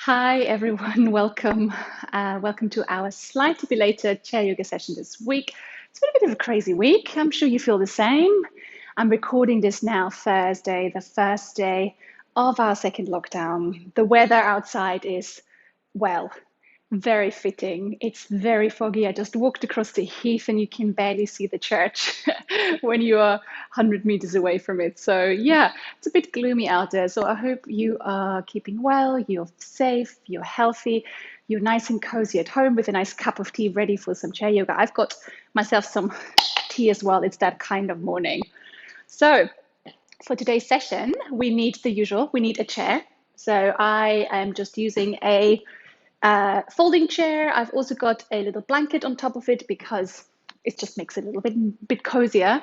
Hi everyone, welcome. Welcome to our slightly belated chair yoga session this week. It's been a bit of a crazy week. I'm sure you feel the same. I'm recording this now Thursday, the first day of our second lockdown. The weather outside is, well, very fitting. It's very foggy. I just walked across the heath and you can barely see the church when you are 100 meters away from it. So, yeah, it's a bit gloomy out there. So, I hope you are keeping well, you're safe, you're healthy, you're nice and cozy at home with a nice cup of tea ready for some chair yoga. I've got myself some tea as well. It's that kind of morning. So, for today's session, we need the usual, we need a chair. So, I am just using a folding chair. I've also got a little blanket on top of it because it just makes it a little bit cozier.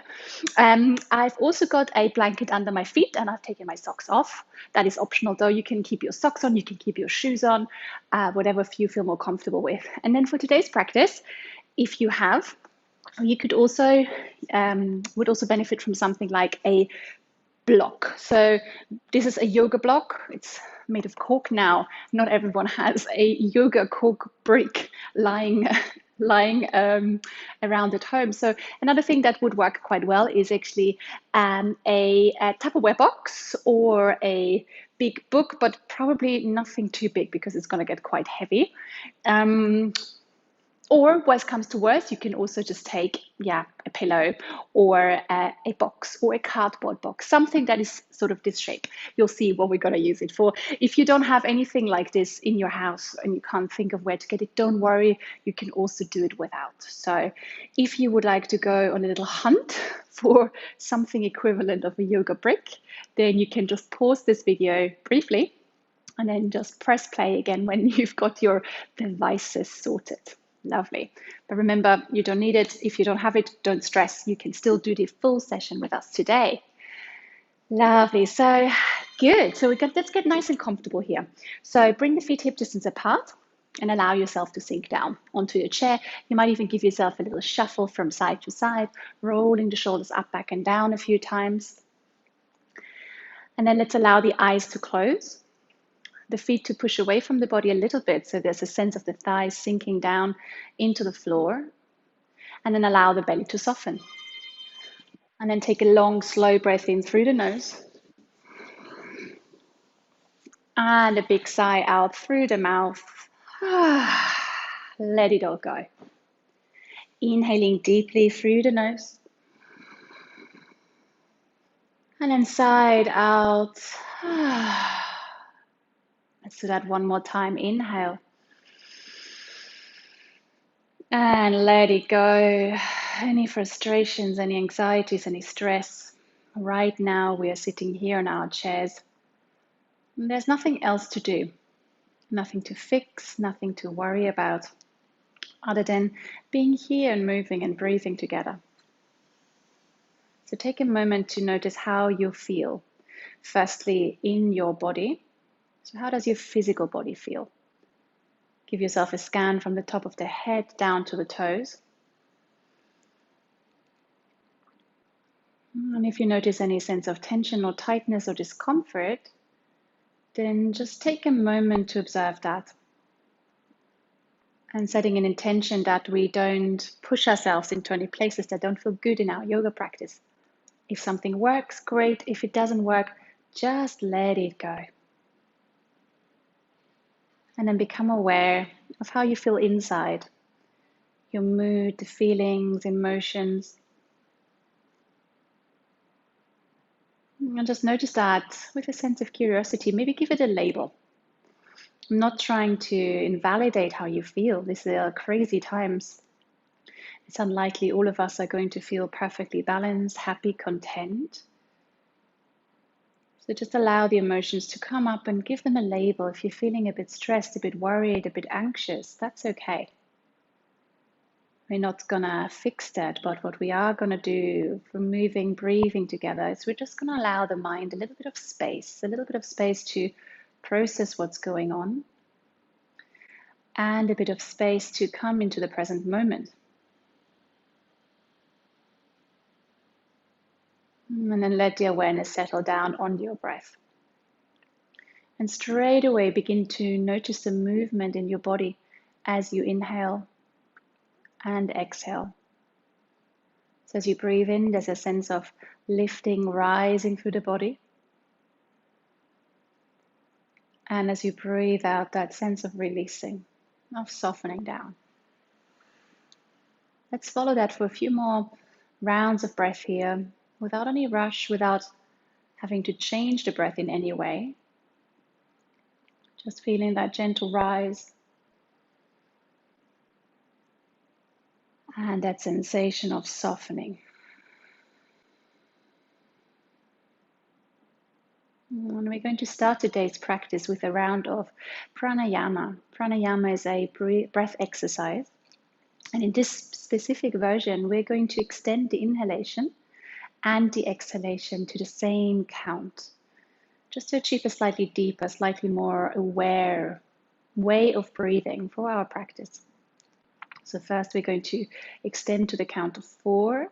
I've also got a blanket under my feet and I've taken my socks off. That is optional though. You can keep your socks on, you can keep your shoes on, whatever you feel more comfortable with. And then for today's practice, if you have, you could also would also benefit from something like a block. So this is a yoga block. It's made of cork now. Not everyone has a yoga cork brick lying around at home. So another thing that would work quite well is actually a Tupperware box or a big book, but probably nothing too big because it's going to get quite heavy. Or worst comes to worst, you can also just take, a pillow or a box or a cardboard box, something that is sort of this shape. You'll see what we're going to use it for. If you don't have anything like this in your house and you can't think of where to get it, don't worry. You can also do it without. So if you would like to go on a little hunt for something equivalent of a yoga brick, then you can just pause this video briefly and then just press play again when you've got your devices sorted. Lovely. But remember, you don't need it. If you don't have it, don't stress. You can still do the full session with us today. Lovely. So good. So let's get nice and comfortable here. So bring the feet hip distance apart and allow yourself to sink down onto your chair. You might even give yourself a little shuffle from side to side, rolling the shoulders up, back, and down a few times. And then let's allow the eyes to close, the feet to push away from the body a little bit, so there's a sense of the thighs sinking down into the floor, and then allow the belly to soften. And then take a long, slow breath in through the nose, and a big sigh out through the mouth. Let it all go. Inhaling deeply through the nose, and then sigh out. Let's do that one more time. Inhale. And let it go. Any frustrations, any anxieties, any stress. Right now, we are sitting here in our chairs. And there's nothing else to do, nothing to fix, nothing to worry about, other than being here and moving and breathing together. So take a moment to notice how you feel. Firstly, in your body. So how does your physical body feel? Give yourself a scan from the top of the head down to the toes. And if you notice any sense of tension or tightness or discomfort, then just take a moment to observe that. And setting an intention that we don't push ourselves into any places that don't feel good in our yoga practice. If something works, great. If it doesn't work, just let it go. And then become aware of how you feel inside, your mood, the feelings, emotions. And just notice that with a sense of curiosity, maybe give it a label. I'm not trying to invalidate how you feel. These are crazy times. It's unlikely all of us are going to feel perfectly balanced, happy, content. So just allow the emotions to come up and give them a label. If you're feeling a bit stressed, a bit worried, a bit anxious, that's okay. We're not gonna fix that, but what we are gonna do for moving, breathing together is we're just gonna allow the mind a little bit of space to process what's going on, and a bit of space to come into the present moment. And then let the awareness settle down on your breath. And straight away begin to notice the movement in your body as you inhale and exhale. So as you breathe in, there's a sense of lifting, rising through the body. And as you breathe out, that sense of releasing, of softening down. Let's follow that for a few more rounds of breath here, without any rush, without having to change the breath in any way. Just feeling that gentle rise and that sensation of softening. And we're going to start today's practice with a round of pranayama. Pranayama is a breath exercise. And in this specific version, we're going to extend the inhalation and the exhalation to the same count, just to achieve a slightly deeper, slightly more aware way of breathing for our practice. So first we're going to extend to the count of 4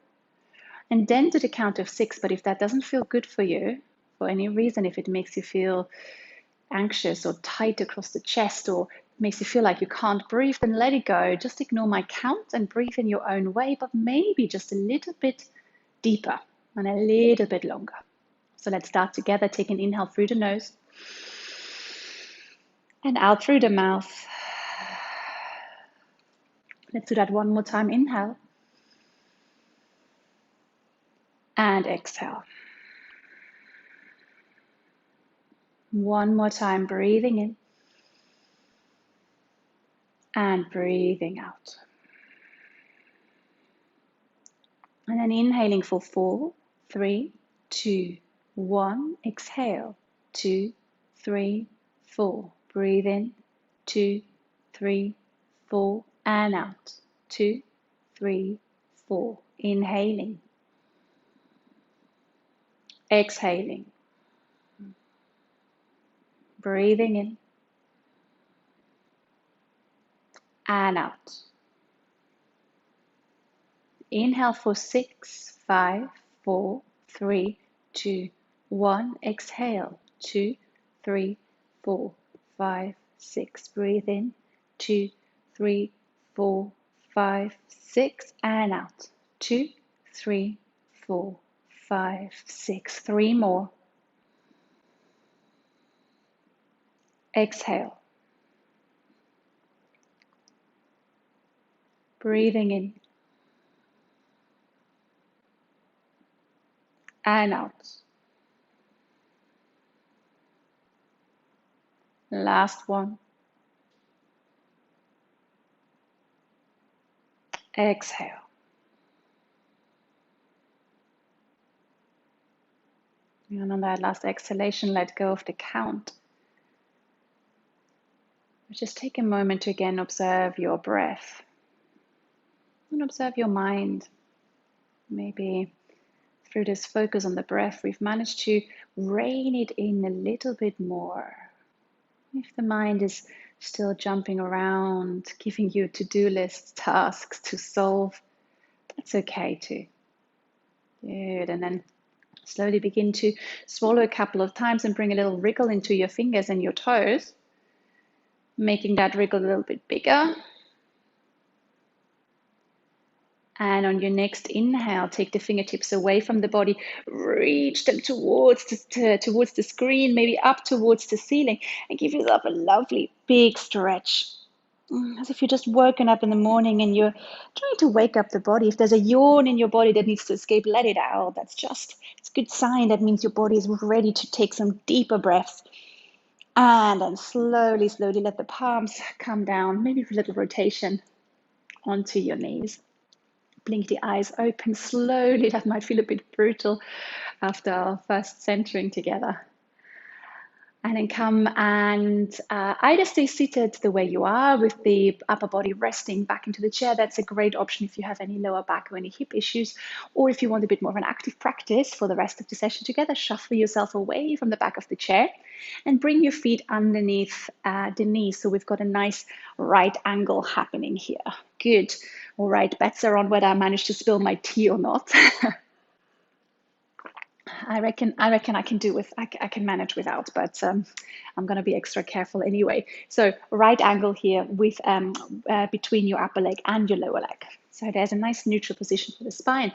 and then to the count of 6. But if that doesn't feel good for you, for any reason, if it makes you feel anxious or tight across the chest or makes you feel like you can't breathe, then let it go. Just ignore my count and breathe in your own way, but maybe just a little bit deeper and a little bit longer. So let's start together. Take an inhale through the nose and out through the mouth. Let's do that one more time. Inhale and exhale. One more time, breathing in and breathing out. And then inhaling for 4, 3, 2, 1. Exhale, 2, 3, 4. Breathe in, 2, 3, 4. And out, 2, 3, 4. Inhaling, exhaling, breathing in and out. Inhale for 6, 5, 4, 3, 2, 1. Exhale, 2, 3, 4, 5, 6. Breathe in, 2, 3, 4, 5, 6. And out, 2, 3, 4, 5, 6. 3 more. Exhale. Breathing in and out. Last one. Exhale. And on that last exhalation, let go of the count. Just take a moment to again observe your breath and observe your mind. Maybe through this focus on the breath, we've managed to rein it in a little bit more. If the mind is still jumping around, giving you to-do lists, tasks to solve, that's okay too. Good. And then slowly begin to swallow a couple of times and bring a little wriggle into your fingers and your toes, making that wriggle a little bit bigger. And on your next inhale, take the fingertips away from the body, reach them towards the screen, maybe up towards the ceiling, and give yourself a lovely big stretch. As if you're just woken up in the morning and you're trying to wake up the body. If there's a yawn in your body that needs to escape, let it out. It's a good sign. That means your body is ready to take some deeper breaths. And then slowly, slowly let the palms come down, maybe with a little rotation onto your knees. Blink the eyes open slowly. That might feel a bit brutal after our first centering together. And then come and either stay seated the way you are with the upper body resting back into the chair. That's a great option if you have any lower back or any hip issues. Or if you want a bit more of an active practice for the rest of the session together, shuffle yourself away from the back of the chair and bring your feet underneath the knees. So we've got a nice right angle happening here. Good. All right, bets are on whether I managed to spill my tea or not. I can do with, I can manage without, but I'm going to be extra careful anyway. So right angle here with between your upper leg and your lower leg. So there's a nice neutral position for the spine.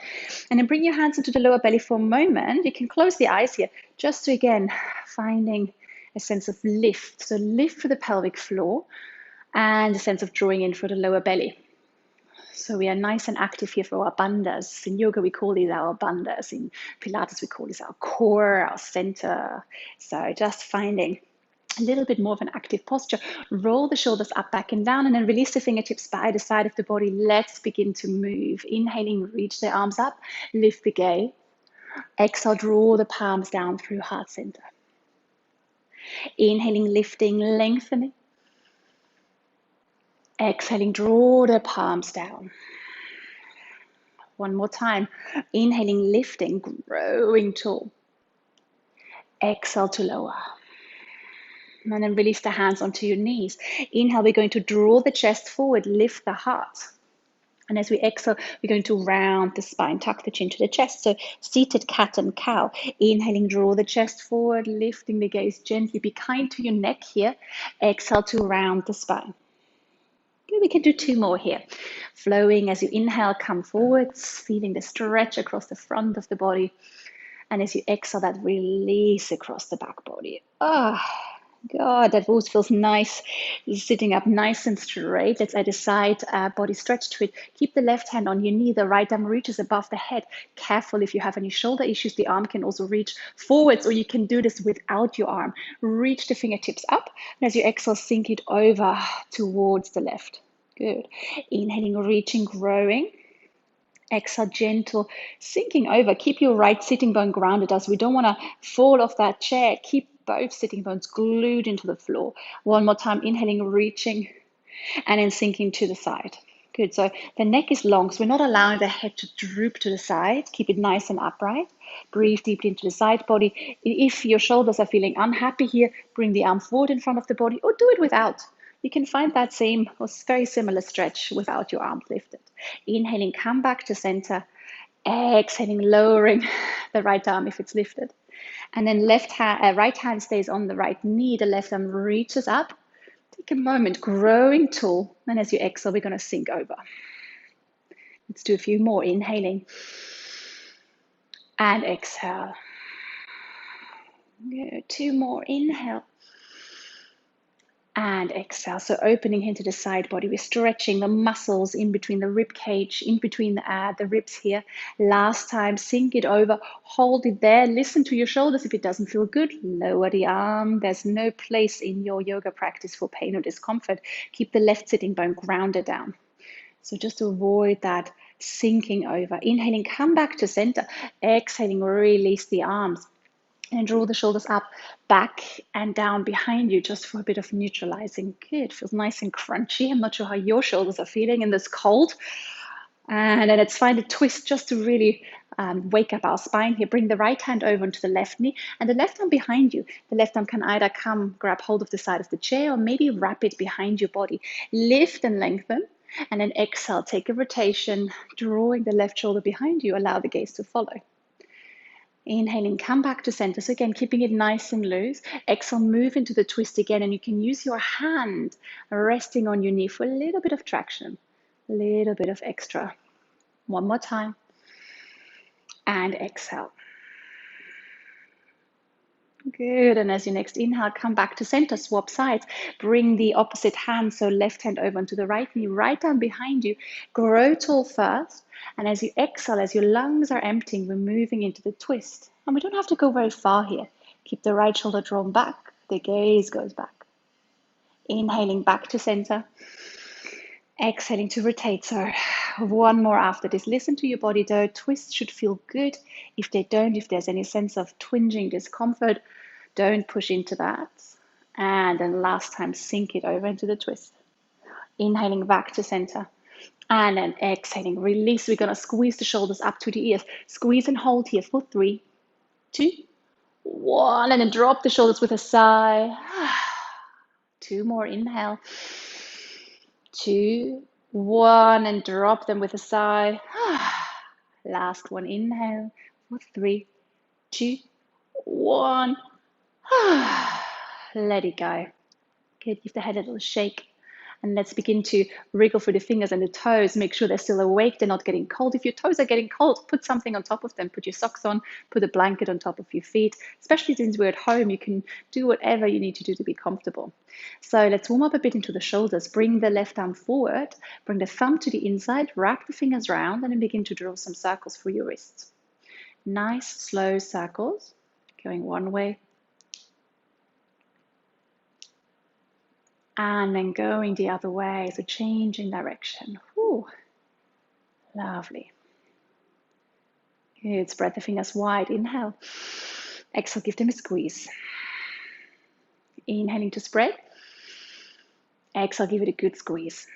And then bring your hands into the lower belly for a moment. You can close the eyes here, just to again finding a sense of lift. So lift for the pelvic floor and a sense of drawing in for the lower belly. So we are nice and active here for our bandhas. In yoga, we call these our bandhas. In Pilates, we call this our core, our center. So just finding a little bit more of an active posture. Roll the shoulders up, back, and down, and then release the fingertips by the side of the body. Let's begin to move. Inhaling, reach the arms up, lift the gaze. Exhale, draw the palms down through heart center. Inhaling, lifting, lengthening. Exhaling, draw the palms down. One more time. Inhaling, lifting, growing tall. Exhale to lower. And then release the hands onto your knees. Inhale, we're going to draw the chest forward, lift the heart. And as we exhale, we're going to round the spine, tuck the chin to the chest. So seated cat and cow. Inhaling, draw the chest forward, lifting the gaze gently. Be kind to your neck here. Exhale to round the spine. We can do two more here. Flowing as you inhale, come forwards, feeling the stretch across the front of the body. And as you exhale, that release across the back body. God, that always feels nice. Sitting up nice and straight. Let's add a side body stretch to it. Keep the left hand on your knee. The right arm reaches above the head. Careful if you have any shoulder issues. The arm can also reach forwards, or you can do this without your arm. Reach the fingertips up. And as you exhale, sink it over towards the left. Good. Inhaling, reaching, growing. Exhale, gentle, sinking over. Keep your right sitting bone grounded as we don't want to fall off that chair. Keep both sitting bones glued into the floor. One more time, inhaling, reaching, and then sinking to the side. Good. So the neck is long, so we're not allowing the head to droop to the side. Keep it nice and upright. Breathe deeply into the side body. If your shoulders are feeling unhappy here, bring the arm forward in front of the body, or do it without. You can find that same or very similar stretch without your arms lifted. Inhaling, come back to center. Exhaling, lowering the right arm if it's lifted. And then right hand stays on the right knee. The left arm reaches up. Take a moment, growing tall. And as you exhale, we're going to sink over. Let's do a few more. Inhaling and exhale. Good. Two more. Inhale and exhale. So opening into the side body, we're stretching the muscles in between the rib cage, in between the ribs here. Last time, sink it over, hold it there. Listen to your shoulders. If it doesn't feel good, lower the arm. There's no place in your yoga practice for pain or discomfort. Keep the left sitting bone grounded down. So just to avoid that sinking over. Inhaling, come back to center. Exhaling, release the arms. And draw the shoulders up, back and down behind you, just for a bit of neutralizing. Good, feels nice and crunchy. I'm not sure how your shoulders are feeling in this cold. And then let's find a twist just to really wake up our spine here. Bring the right hand over onto the left knee and the left arm behind you. The left arm can either come grab hold of the side of the chair or maybe wrap it behind your body. Lift and lengthen. And then exhale, take a rotation, drawing the left shoulder behind you. Allow the gaze to follow. Inhaling, come back to center. So again, keeping it nice and loose. Exhale, move into the twist again. And you can use your hand resting on your knee for a little bit of traction, a little bit of extra. One more time. And exhale. Good. And as you next inhale, come back to center, swap sides. Bring the opposite hand, so left hand over onto the right knee, right arm behind you. Grow tall first. And as you exhale, as your lungs are emptying, we're moving into the twist. And we don't have to go very far here. Keep the right shoulder drawn back. The gaze goes back. Inhaling back to center. Exhaling to rotate. So one more after this. Listen to your body though. Twists should feel good. If they don't, if there's any sense of twinging discomfort, don't push into that. And then last time, sink it over into the twist. Inhaling back to center. And then exhaling, release. We're going to squeeze the shoulders up to the ears. Squeeze and hold here for 3, 2, 1. And then drop the shoulders with a sigh. 2 more. Inhale. 2, 1. And drop them with a sigh. Last one. Inhale for 3, 2, 1. Let it go. Good. Give the head a little shake. And let's begin to wriggle through the fingers and the toes. Make sure they're still awake. They're not getting cold. If your toes are getting cold, put something on top of them. Put your socks on. Put a blanket on top of your feet. Especially since we're at home, you can do whatever you need to do to be comfortable. So let's warm up a bit into the shoulders. Bring the left arm forward. Bring the thumb to the inside. Wrap the fingers around and then begin to draw some circles through your wrists. Nice, slow circles. Going one way. And then going the other way, so changing direction. Ooh, lovely. Good, spread the fingers wide, inhale. Exhale, give them a squeeze. Inhaling to spread. Exhale, give it a good squeeze.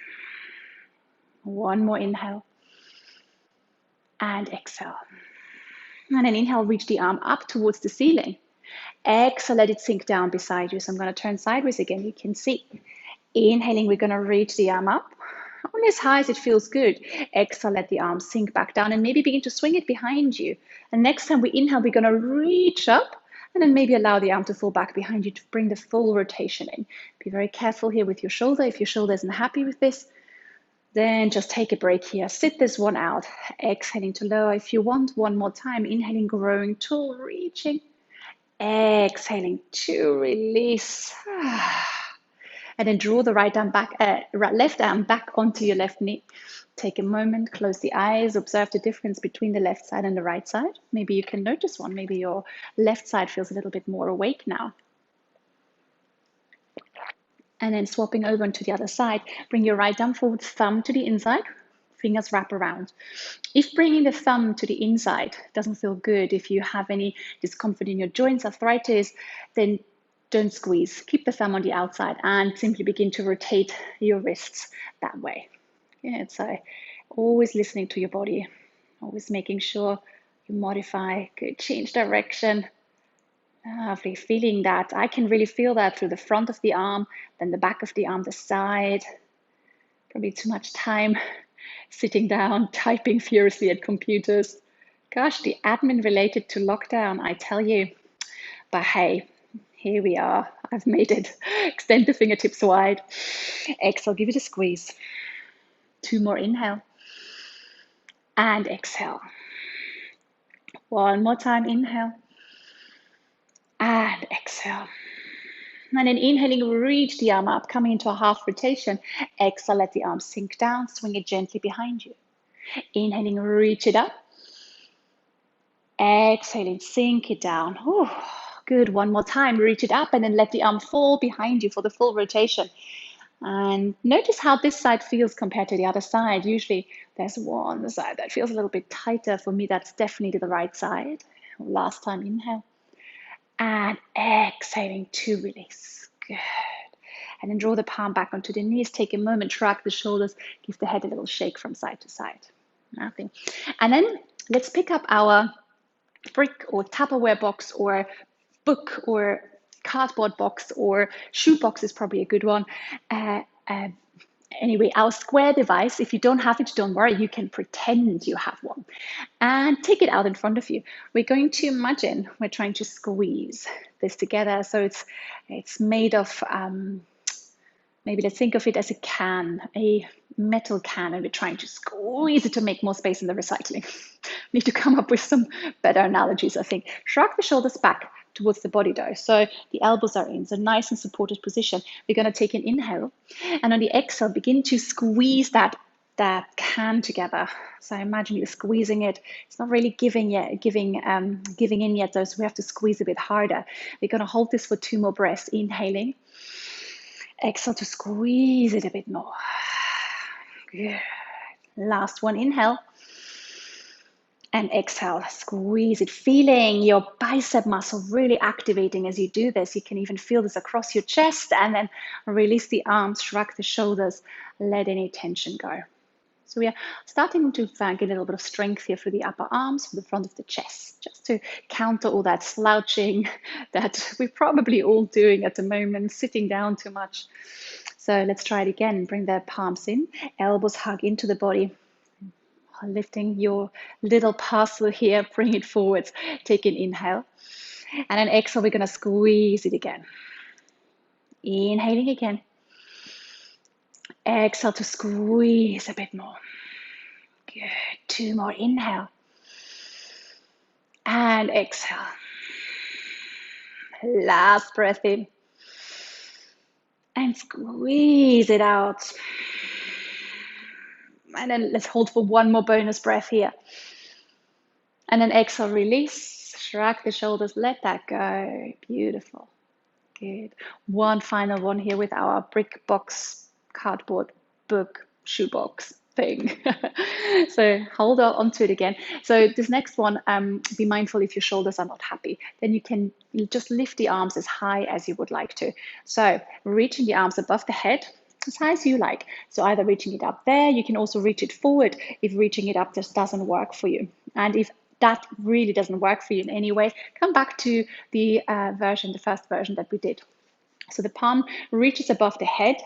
One more inhale. And exhale. And then inhale, reach the arm up towards the ceiling. Exhale, let it sink down beside you. So I'm going to turn sideways again, you can see. Inhaling, we're going to reach the arm up, only as high as it feels good. Exhale, let the arm sink back down and maybe begin to swing it behind you. And next time we inhale, we're going to reach up and then maybe allow the arm to fall back behind you to bring the full rotation in. Be very careful here with your shoulder. If your shoulder isn't happy with this, then just take a break here. Sit this one out. Exhaling to lower. If you want, one more time. Inhaling, growing tall, reaching. Exhaling to release. And then draw the left arm back onto your left knee. Take a moment, close the eyes, observe the difference between the left side and the right side. Maybe you can notice one. Maybe your left side feels a little bit more awake now. And then swapping over onto the other side, bring your right arm forward, thumb to the inside, fingers wrap around. If bringing the thumb to the inside doesn't feel good, if you have any discomfort in your joints, arthritis, then don't squeeze. Keep the thumb on the outside and simply begin to rotate your wrists that way. Yeah, so always listening to your body, always making sure you modify, good, change direction. Lovely, feeling that. I can really feel that through the front of the arm, then the back of the arm, the side. Probably too much time sitting down, typing furiously at computers. Gosh, the admin related to lockdown, I tell you. But hey, here we are. I've made it. Extend the fingertips wide. Exhale, give it a squeeze. 2 more, inhale. And exhale. One more time, inhale. And exhale. And then inhaling, reach the arm up, coming into a half rotation. Exhale, let the arm sink down, swing it gently behind you. Inhaling, reach it up. Exhaling, sink it down. Ooh, good, one more time, reach it up and then let the arm fall behind you for the full rotation. And notice how this side feels compared to the other side. Usually there's one side that feels a little bit tighter. For me, that's definitely the right side. Last time, inhale. And exhaling to release. Good. And then draw the palm back onto the knees. Take a moment, shrug the shoulders, give the head a little shake from side to side. Nothing. And then let's pick up our brick or Tupperware box or book or cardboard box or shoe box is probably a good one. Anyway, our square device, if you don't have it, don't worry, you can pretend you have one. And take it out in front of you. We're going to imagine we're trying to squeeze this together. So it's made of, maybe let's think of it as a can, a metal can, and we're trying to squeeze it to make more space in the recycling. Need to come up with some better analogies, I think. Shrug the shoulders back towards the body though. So the elbows are in, so nice and supported position. We're going to take an inhale, and on the exhale, begin to squeeze that can together. So I imagine you're squeezing it. It's not really giving in yet though, so we have to squeeze a bit harder. We're going to hold this for 2 more breaths. Inhaling. Exhale to squeeze it a bit more. Good. Last one, inhale. And exhale, squeeze it, feeling your bicep muscle really activating as you do this. You can even feel this across your chest, and then release the arms, shrug the shoulders, let any tension go. So we are starting to get a little bit of strength here through the upper arms, from the front of the chest, just to counter all that slouching that we're probably all doing at the moment, sitting down too much. So let's try it again. Bring the palms in, elbows hug into the body. Lifting your little parcel here, bring it forwards. Take an inhale. And then exhale, we're going to squeeze it again. Inhaling again. Exhale to squeeze a bit more. Good. 2 more. Inhale. And exhale. Last breath in. And squeeze it out. And then let's hold for 1 more bonus breath here. And then exhale, release. Shrug the shoulders. Let that go. Beautiful. Good. One final one here with our brick box, cardboard book, shoebox thing. So hold on to it again. So this next one, be mindful if your shoulders are not happy. Then you can just lift the arms as high as you would like to. So reaching the arms above the head, as high as you like. So either reaching it up there, you can also reach it forward if reaching it up just doesn't work for you. And if that really doesn't work for you in any way, come back to the first version that we did. So the palm reaches above the head,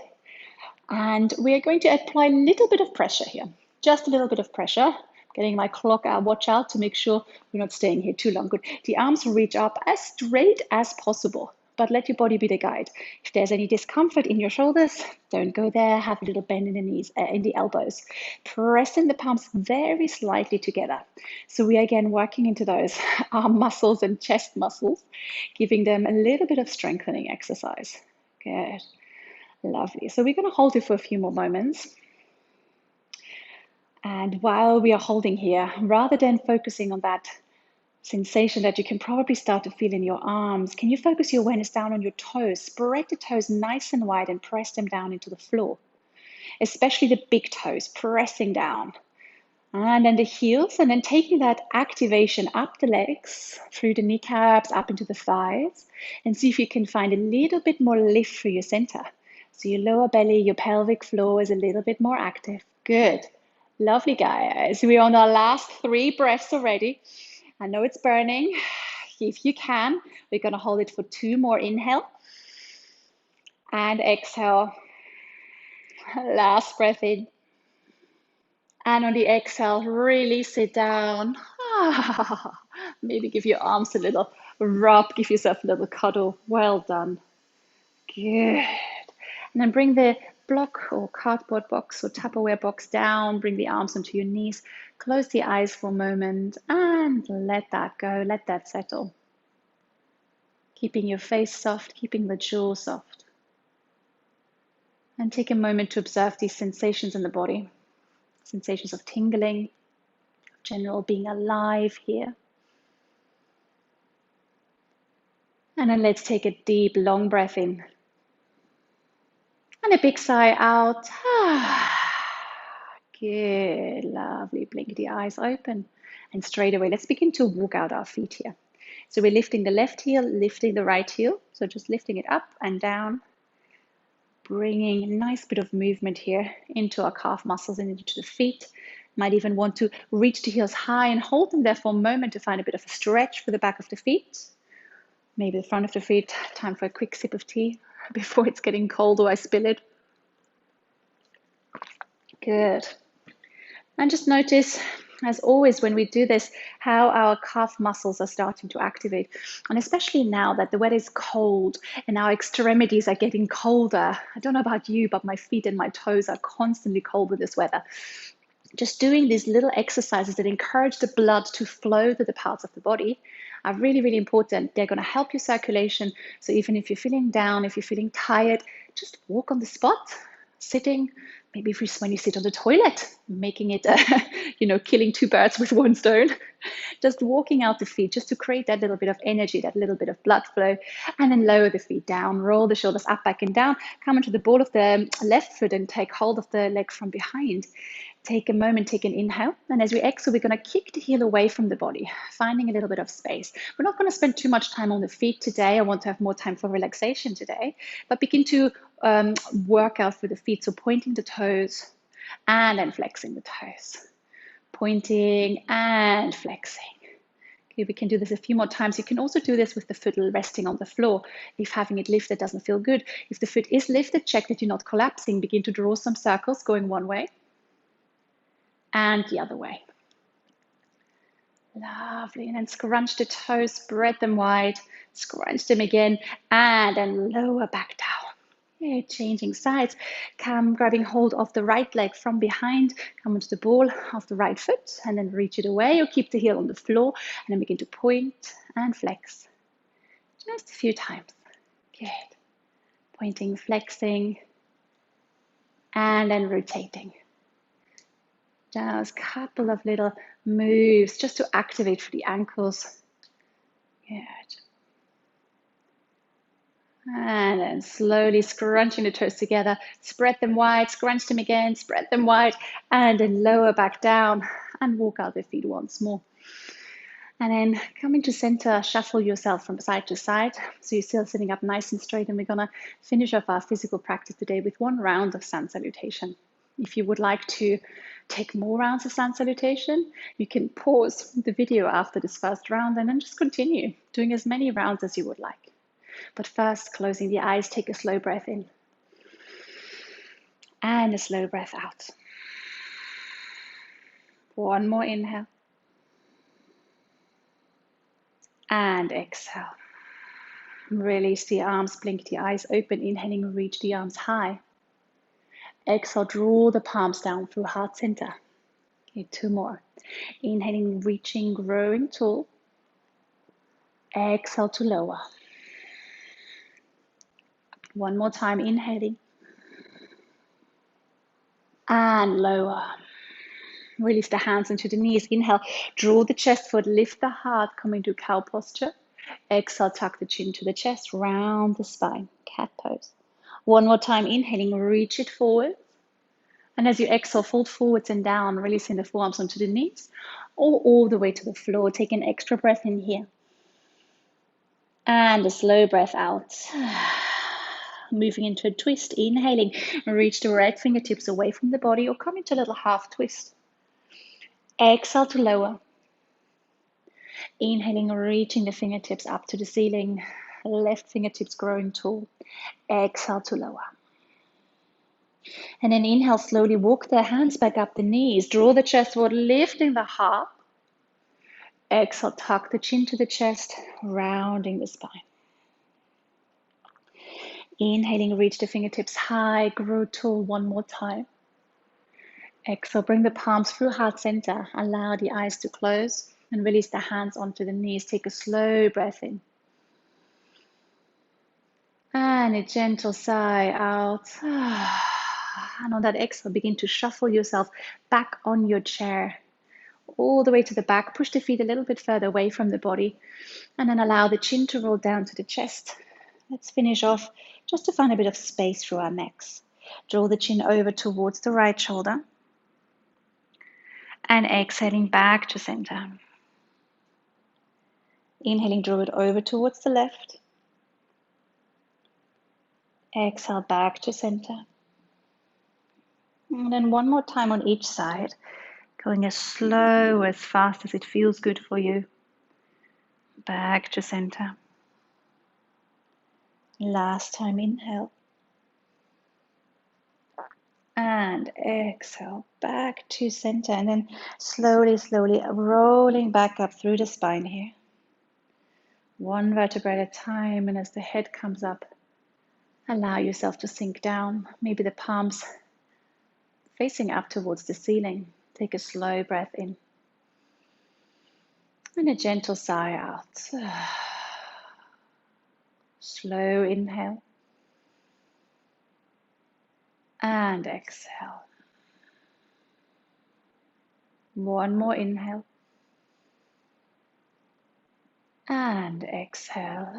and we are going to apply a little bit of pressure here, just a little bit of pressure. Getting my watch out to make sure we're not staying here too long. Good. The arms reach up as straight as possible, but let your body be the guide. If there's any discomfort in your shoulders, don't go there. Have a little bend in the knees, in the elbows. Pressing the palms very slightly together. So we are again working into those arm muscles and chest muscles, giving them a little bit of strengthening exercise. Good. Lovely. So we're going to hold it for a few more moments. And while we are holding here, rather than focusing on that sensation that you can probably start to feel in your arms, can you focus your awareness down on your toes? Spread the toes nice and wide and press them down into the floor, especially the big toes, pressing down. And then the heels, and then taking that activation up the legs, through the kneecaps, up into the thighs, and see if you can find a little bit more lift through your center. So your lower belly, your pelvic floor is a little bit more active. Good. Lovely, guys. We're on our last 3 breaths already. I know it's burning. If you can, we're going to hold it for 2 more. Inhale and exhale. Last breath in. And on the exhale, release it down. Maybe give your arms a little rub. Give yourself a little cuddle. Well done. Good. And then bring the block or cardboard box or Tupperware box down. Bring the arms onto your knees. Close the eyes for a moment and let that go. Let that settle. Keeping your face soft, keeping the jaw soft. And take a moment to observe these sensations in the body. Sensations of tingling, general being alive here. And then let's take a deep, long breath in. And a big sigh out. Good, lovely. Blink the eyes open. And straight away, let's begin to walk out our feet here. So we're lifting the left heel, lifting the right heel. So just lifting it up and down. Bringing a nice bit of movement here into our calf muscles and into the feet. Might even want to reach the heels high and hold them there for a moment to find a bit of a stretch for the back of the feet. Maybe the front of the feet. Time for a quick sip of tea before it's getting cold or I spill it. Good. And just notice, as always, when we do this, how our calf muscles are starting to activate. And especially now that the weather is cold and our extremities are getting colder. I don't know about you, but my feet and my toes are constantly cold with this weather. Just doing these little exercises that encourage the blood to flow to the parts of the body are really, really important. They're going to help your circulation. So even if you're feeling down, if you're feeling tired, just walk on the spot, sitting. Maybe when you sit on the toilet, making it, killing 2 birds with 1 stone. Just walking out the feet, just to create that little bit of energy, that little bit of blood flow, and then lower the feet down, roll the shoulders up, back and down, come into the ball of the left foot and take hold of the leg from behind. Take a moment, take an inhale, and as we exhale, we're going to kick the heel away from the body, finding a little bit of space. We're not going to spend too much time on the feet today. I want to have more time for relaxation today, but begin to work out for the feet. So pointing the toes and then flexing the toes, pointing and flexing. Okay, we can do this a few more times. You can also do this with the foot resting on the floor. If having it lifted doesn't feel good, if the foot is lifted, check that you're not collapsing. Begin to draw some circles going one way. and the other way. Lovely. And then scrunch the toes, spread them wide, scrunch them again, and then lower back down. Yeah, changing sides. Come grabbing hold of the right leg from behind, come onto the ball of the right foot, and then reach it away, or keep the heel on the floor, and then begin to point and flex. Just a few times. Good. Pointing, flexing, and then rotating. Just a couple of little moves just to activate for the ankles. Good. And then slowly scrunching the toes together, spread them wide, scrunch them again, spread them wide, and then lower back down and walk out the feet once more. And then coming to center, shuffle yourself from side to side. So you're still sitting up nice and straight. And we're going to finish off our physical practice today with one round of sun salutation. If you would like to take more rounds of sun salutation, you can pause the video after this first round and then just continue doing as many rounds as you would like. But first, closing the eyes, take a slow breath in and a slow breath out. One more inhale and exhale. Release the arms, blink the eyes open, inhaling, reach the arms high. Exhale, draw the palms down through heart center. Okay, 2 more. Inhaling, reaching, growing tall. Exhale to lower. 1 more time, inhaling. And lower. Release the hands into the knees. Inhale, draw the chest forward, lift the heart, come into cow posture. Exhale, tuck the chin to the chest, round the spine, cat pose. 1 more time, inhaling, reach it forward. And as you exhale, fold forwards and down, releasing the forearms onto the knees, or all the way to the floor. Take an extra breath in here. And a slow breath out. Moving into a twist, inhaling, reach the right fingertips away from the body or come into a little half twist. Exhale to lower. Inhaling, reaching the fingertips up to the ceiling. Left fingertips growing tall. Exhale to lower. And then inhale, slowly walk the hands back up the knees. Draw the chest forward, lifting the heart. Exhale, tuck the chin to the chest, rounding the spine. Inhaling, reach the fingertips high, grow tall 1 more time. Exhale, bring the palms through heart center. Allow the eyes to close and release the hands onto the knees. Take a slow breath in. And a gentle sigh out. And on that exhale, begin to shuffle yourself back on your chair, all the way to the back. Push the feet a little bit further away from the body. And then allow the chin to roll down to the chest. Let's finish off just to find a bit of space through our necks. Draw the chin over towards the right shoulder. And exhaling back to center. Inhaling, draw it over towards the left. Exhale back to center. And then 1 more time on each side, going as slow, as fast as it feels good for you. Back to center. Last time, inhale. And exhale, back to center. And then slowly, slowly rolling back up through the spine here. 1 vertebra at a time. And as the head comes up, allow yourself to sink down. Maybe the palms facing up towards the ceiling. Take a slow breath in. And a gentle sigh out. Slow inhale. And exhale. 1 more inhale. And exhale.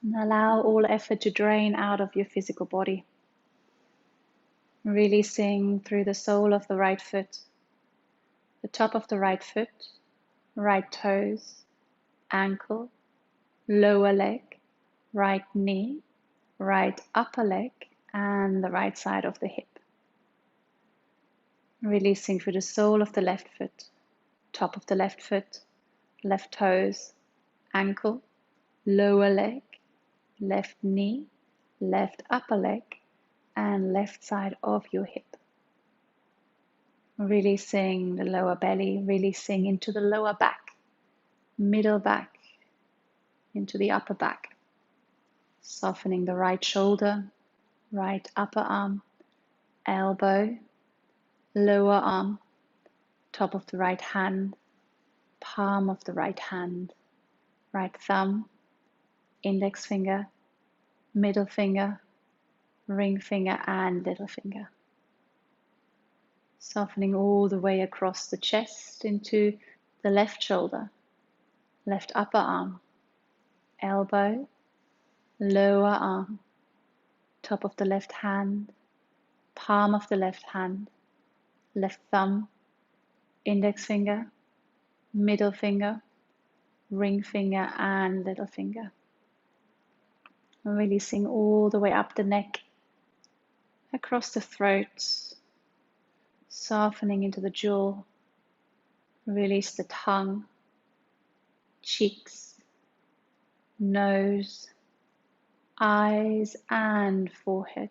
And allow all effort to drain out of your physical body. Releasing through the sole of the right foot, the top of the right foot, right toes, ankle, lower leg, right knee, right upper leg, and the right side of the hip. Releasing through the sole of the left foot, top of the left foot, left toes, ankle, lower leg, left knee, left upper leg, and left side of your hip. Releasing the lower belly, releasing into the lower back, middle back, into the upper back. Softening the right shoulder, right upper arm, elbow, lower arm, top of the right hand, palm of the right hand, right thumb, index finger, middle finger, ring finger, and little finger. Softening all the way across the chest into the left shoulder, left upper arm, elbow, lower arm, top of the left hand, palm of the left hand, left thumb, index finger, middle finger, ring finger, and little finger. Releasing all the way up the neck, across the throat, softening into the jaw. Release the tongue, cheeks, nose, eyes, and forehead.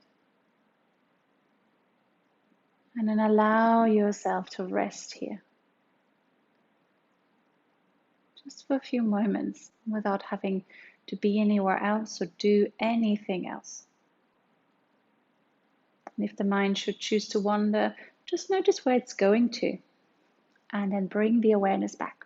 And then allow yourself to rest here. Just for a few moments without having to be anywhere else or do anything else. And if the mind should choose to wander, just notice where it's going to, and then bring the awareness back.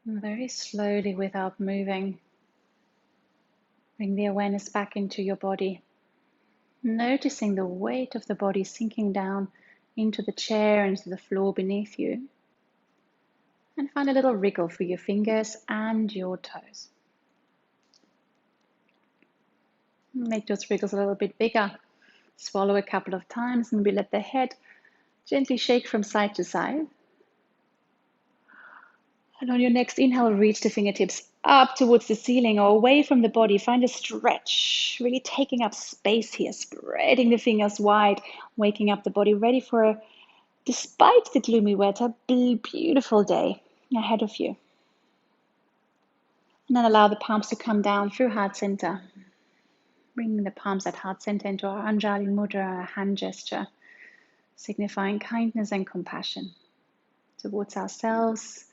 And very slowly, without moving, bring the awareness back into your body. Noticing the weight of the body sinking down into the chair, into the floor beneath you. And find a little wriggle for your fingers and your toes. Make those wriggles a little bit bigger. Swallow a couple of times, and maybe let the head gently shake from side to side. And on your next inhale, reach the fingertips up towards the ceiling or away from the body. Find a stretch, really taking up space here, spreading the fingers wide, waking up the body, ready for, despite the gloomy weather, a beautiful day ahead of you. And then allow the palms to come down through heart center. Bringing the palms at heart center into our Anjali Mudra, our hand gesture, signifying kindness and compassion towards ourselves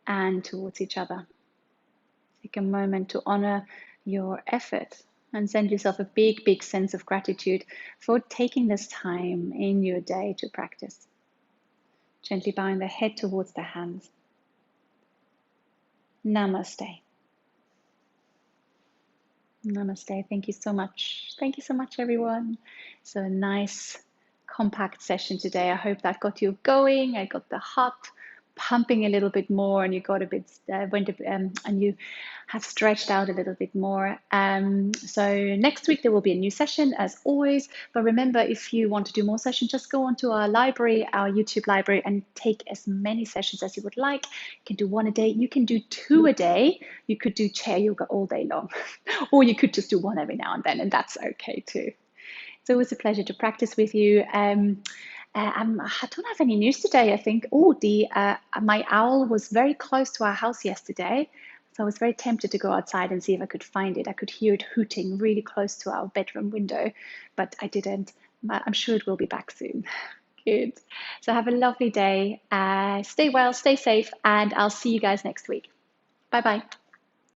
and towards each other. Take a moment to honor your effort and send yourself a big, big sense of gratitude for taking this time in your day to practice. Gently bowing the head towards the hands. Namaste. Namaste. Thank you so much. Thank you so much, everyone. So a nice, compact session today. I hope that got you going. I got the heart pumping a little bit more, and you got a bit and you have stretched out a little bit more. So next week there will be a new session as always. But remember, if you want to do more sessions, just go onto our library, our YouTube library, and take as many sessions as you would like. You can do one a day. You can do two a day. You could do chair yoga all day long, or you could just do one every now and then, and that's okay too. It's always a pleasure to practice with you. I don't have any news today, I think. Oh, my owl was very close to our house yesterday, so I was very tempted to go outside and see if I could find it. I could hear it hooting really close to our bedroom window, but I didn't. I'm sure it will be back soon. Good. So have a lovely day. Stay well, stay safe, and I'll see you guys next week. Bye-bye.